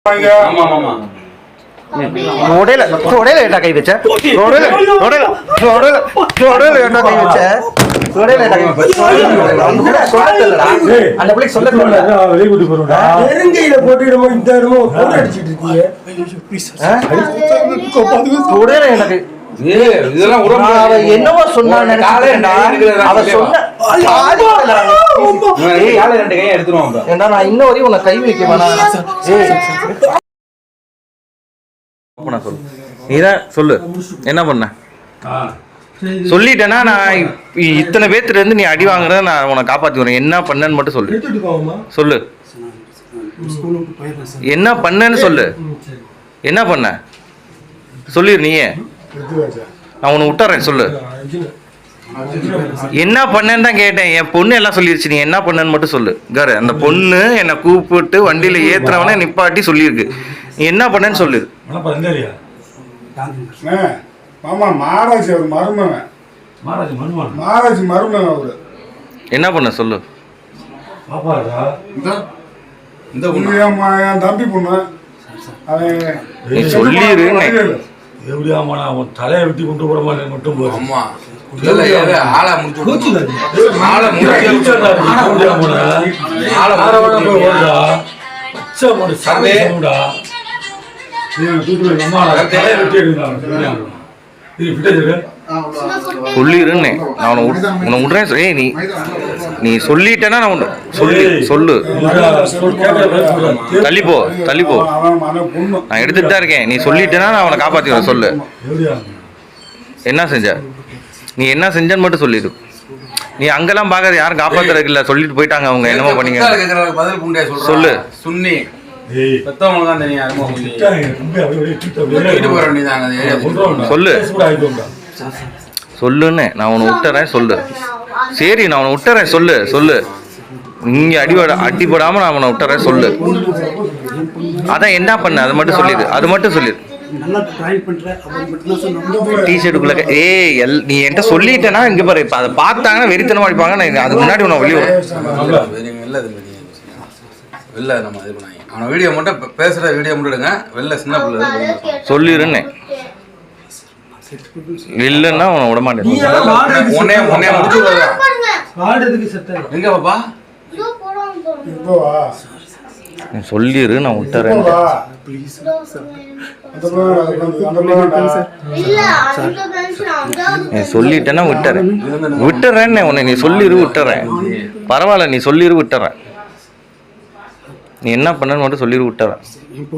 கை வச்ச அந்த பிள்ளைக்கு சொல்ல எனக்கு என்னவோ சொன்னான் நான் இன்ன வரையும் உன்னை கை வைக்க சொல்லு. நீதான் சொல்லு என்ன பண்ண சொல்லிட்டேன்னா நான் இத்தனை பேர்த்துல இருந்து நீ அடி வாங்குறத நான் உன்னை காப்பாத்தி வரேன். என்ன பண்ணன்னு மட்டும் சொல்லு. சொல்லு என்ன பண்ணன்னு சொல்லு. என்ன பண்ண சொல்லிடு. நீயே நான் உன்னை விட்டுறேன். சொல்லு என்ன பண்ணேன்னு தான் கேட்டேன். என் பொண்ணு எல்லாம் சொல்லிருச்சு. நீ என்ன பண்ணன்னு மட்டும் சொல்லு. கரு அந்த பொண்ணு என்னை கூப்பிட்டு வண்டியில ஏத்துறவனே நிப்பாட்டி சொல்லியிருக்கு. நீ என்ன பண்ணன்னு சொல்லு. என்ன பண்ண சொல்லு. தம்பி பொண்ணு நீ சொல்லிரு. தலையை வெட்டி கொண்டு போற மாதிரி மட்டும் சொல்லிருன்னு நான் உன்னை விடுறேன். நீ சொல்லிட்டேன்னா நான் சொல்லி சொல்லு. தள்ளிப்போ தள்ளிப்போ நான் எடுத்துட்டு தான் இருக்கேன். நீ சொல்லிட்டேன்னா நான் அவனை காப்பாத்திடுவேன். சொல்லு என்ன செஞ்ச. நீ என்ன செஞ்சன்னு மட்டும் சொல்லிடு. நீ அங்கெல்லாம் பாக்காத யாரும் காப்பாத்துறதுக்கு இல்ல. சொல்லிட்டு போயிட்டாங்க அவங்க. என்னமோ பண்ணீங்க சொல்லு. சுன்னி சொல்லு சொல்லுன்னு நான் உன்னை விட்டுறேன். சொல்லு சரி நான் உன்னை விட்டுறேன். சொல்லு சொல்லு இங்க அடிபடாம நான் உன்னை விட்டுறேன். சொல்லு அதான் என்ன பண்ண அது மட்டும் சொல்லிடு. அது மட்டும் சொல்லிடு. டிஷர்ட்டுக்குள்ள நீ என்கிட்ட சொல்லிட்டேன்னா இங்க பாரு. இப்ப அதை பார்த்தாங்கன்னா வெறித்தனமா அடிப்பாங்க. நான் அதுக்கு முன்னாடி உன்னை வெளியே வெளில நம்ம இது பண்ணாங்க. அவன் வீடியோ மட்டும் பேசுகிற வீடியோ மட்டும் எடுங்க. வெளில சின்ன பிள்ளை சொல்லிருன்னு இல்லைன்னா உன்னை விட மாட்டேன். முடிச்சு எங்க பாப்பா சொல்லிரு. நான் விட்டுறேன். சொல்லிட்டேன்னா விட்டுறேன்னு உன்னை. நீ சொல்லிரு விட்டுறேன். பரவாயில்ல நீ சொல்லிரு விட்டுறேன். நீ என்ன பண்ணன்னு மட்டும் சொல்லிரு விட்டுறேன்.